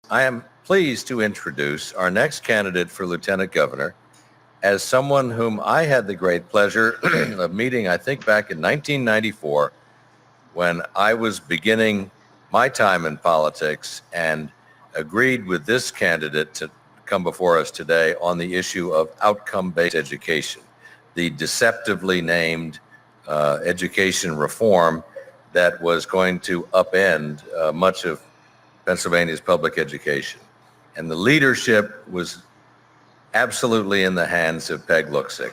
I am pleased to introduce our next candidate for Lieutenant Governor as someone whom I had the great pleasure of meeting, I think, back in 1994 when I was beginning my time in politics and agreed with this candidate to come before us today on the issue of outcome-based education, the deceptively named education reform that was going to upend much of Pennsylvania's public education. And the leadership was absolutely in the hands of Peg Luksik.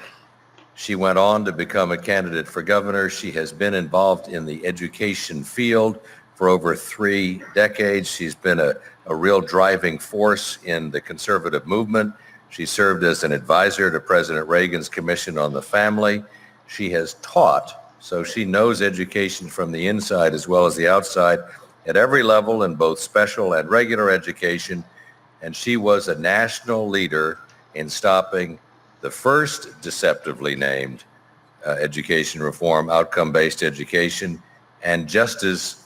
She went on to become a candidate for governor. She has been involved in the education field for over 3 decades. She's been a real driving force in the conservative movement. She served as an advisor to President Reagan's Commission on the Family. She has taught, so she knows education from the inside as well as the outside at every level in both special and regular education. And she was a national leader in stopping the first deceptively named education reform, outcome-based education, and just as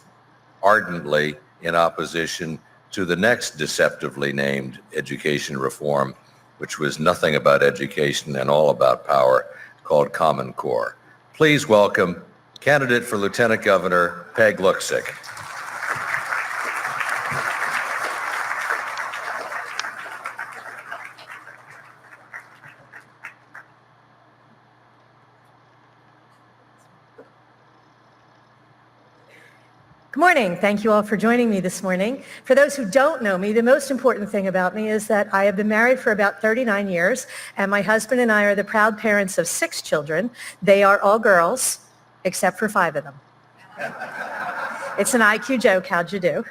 ardently in opposition to the next deceptively named education reform, which was nothing about education and all about power, called Common Core. Please welcome candidate for Lieutenant Governor, Peg Luksik. Good morning. Thank you all for joining me this morning. For those who don't know me, the most important thing about me is that I have been married for about 39 years, and my husband and I are the proud parents of 6 children. They are all girls, except for 5 of them. It's an IQ joke. How'd you do?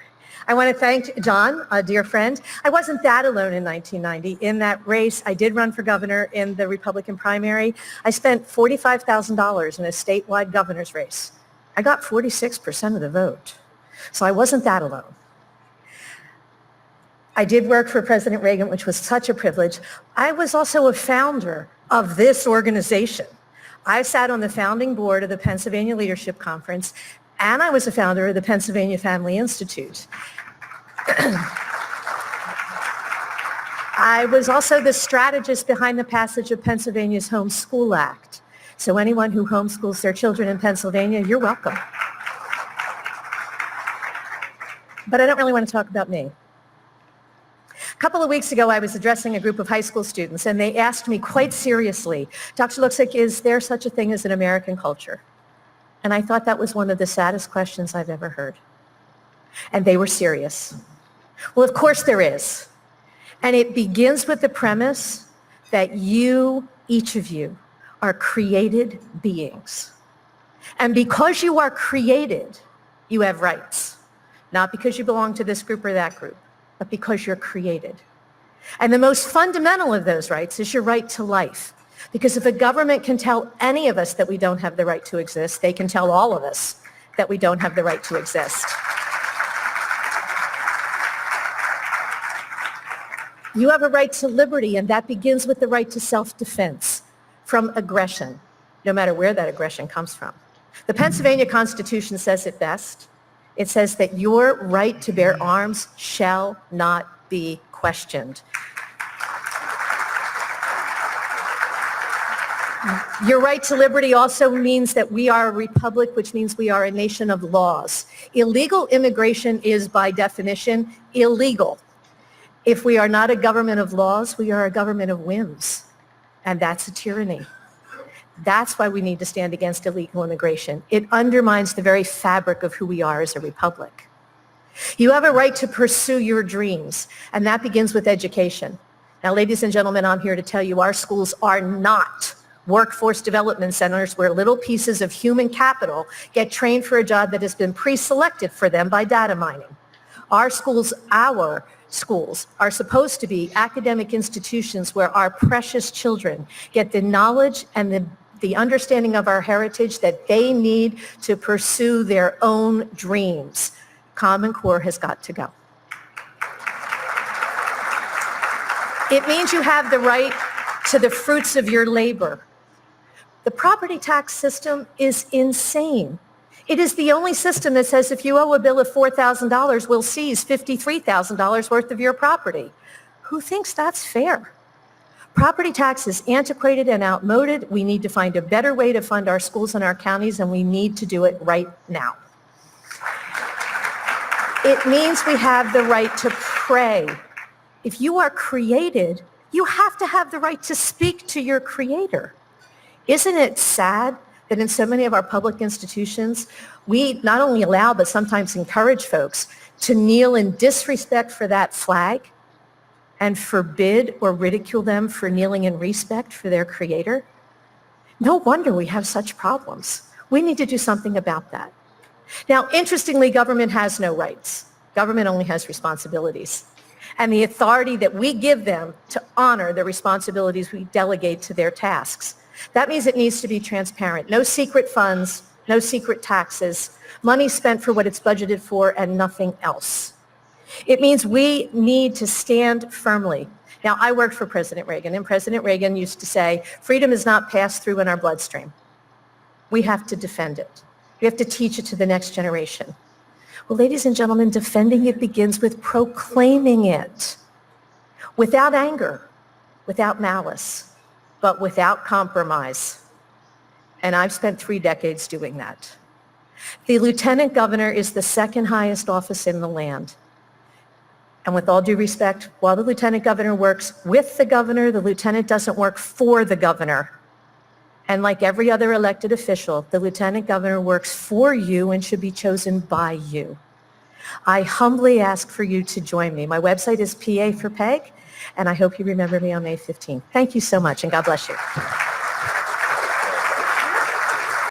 I want to thank John, a dear friend. I wasn't that alone in 1990. In that race, I did run for governor in the Republican primary. I spent $45,000 in a statewide governor's race. I got 46% of the vote, so I wasn't that alone. I did work for President Reagan, which was such a privilege. I was also a founder of this organization. I sat on the founding board of the Pennsylvania Leadership Conference, and I was a founder of the Pennsylvania Family Institute. I was also the strategist behind the passage of Pennsylvania's Homeschool Act. So anyone who homeschools their children in Pennsylvania, you're welcome. But I don't really want to talk about me. A couple of weeks ago, I was addressing a group of high school students, and they asked me quite seriously, Dr. Luksik, is there such a thing as an American culture? And I thought that was one of the saddest questions I've ever heard. And they were serious. Well, of course there is. And it begins with the premise that you, each of you, are created beings. And because you are created, you have rights. Not because you belong to this group or that group, but because you're created. And the most fundamental of those rights is your right to life. Because if a government can tell any of us that we don't have the right to exist, they can tell all of us that we don't have the right to exist. You have a right to liberty, and that begins with the right to self-defense from aggression, no matter where that aggression comes from. The Pennsylvania Constitution says it best. It says that your right to bear arms shall not be questioned. Your right to liberty also means that we are a republic, which means we are a nation of laws. Illegal immigration is, by definition, illegal. If we are not a government of laws, we are a government of whims. And that's a tyranny. That's why we need to stand against illegal immigration. It undermines the very fabric of who we are as a republic. You have a right to pursue your dreams, and that begins with education. Now, ladies and gentlemen, I'm here to tell you our schools are not workforce development centers where little pieces of human capital get trained for a job that has been pre-selected for them by data mining. Our schools are supposed to be academic institutions where our precious children get the knowledge and the understanding of our heritage that they need to pursue their own dreams. Common Core has got to go. It means you have the right to the fruits of your labor. The property tax system is insane. It is the only system that says if you owe a bill of $4,000, we'll seize $53,000 worth of your property. Who thinks that's fair? Property tax is antiquated and outmoded. We need to find a better way to fund our schools and our counties, and we need to do it right now. It means we have the right to pray. If you are created, you have to have the right to speak to your creator. Isn't it sad that in so many of our public institutions, we not only allow but sometimes encourage folks to kneel in disrespect for that flag and forbid or ridicule them for kneeling in respect for their creator? No wonder we have such problems. We need to do something about that. Now, interestingly, government has no rights. Government only has responsibilities. And the authority that we give them to honor the responsibilities we delegate to their tasks. That means it needs to be transparent. No secret funds, no secret taxes, money spent for what it's budgeted for and nothing else. It means we need to stand firmly. Now, I worked for President Reagan, and President Reagan used to say, freedom is not passed through in our bloodstream. We have to defend it. We have to teach it to the next generation. Well, ladies and gentlemen, defending it begins with proclaiming it without anger, without malice, but without compromise. And I've spent 3 decades doing that. The lieutenant governor is the second highest office in the land. And with all due respect, while the lieutenant governor works with the governor, the lieutenant doesn't work for the governor. And like every other elected official, the lieutenant governor works for you and should be chosen by you. I humbly ask for you to join me. My website is PA for PEG, and I hope you remember me on May 15th. Thank you so much, and God bless you.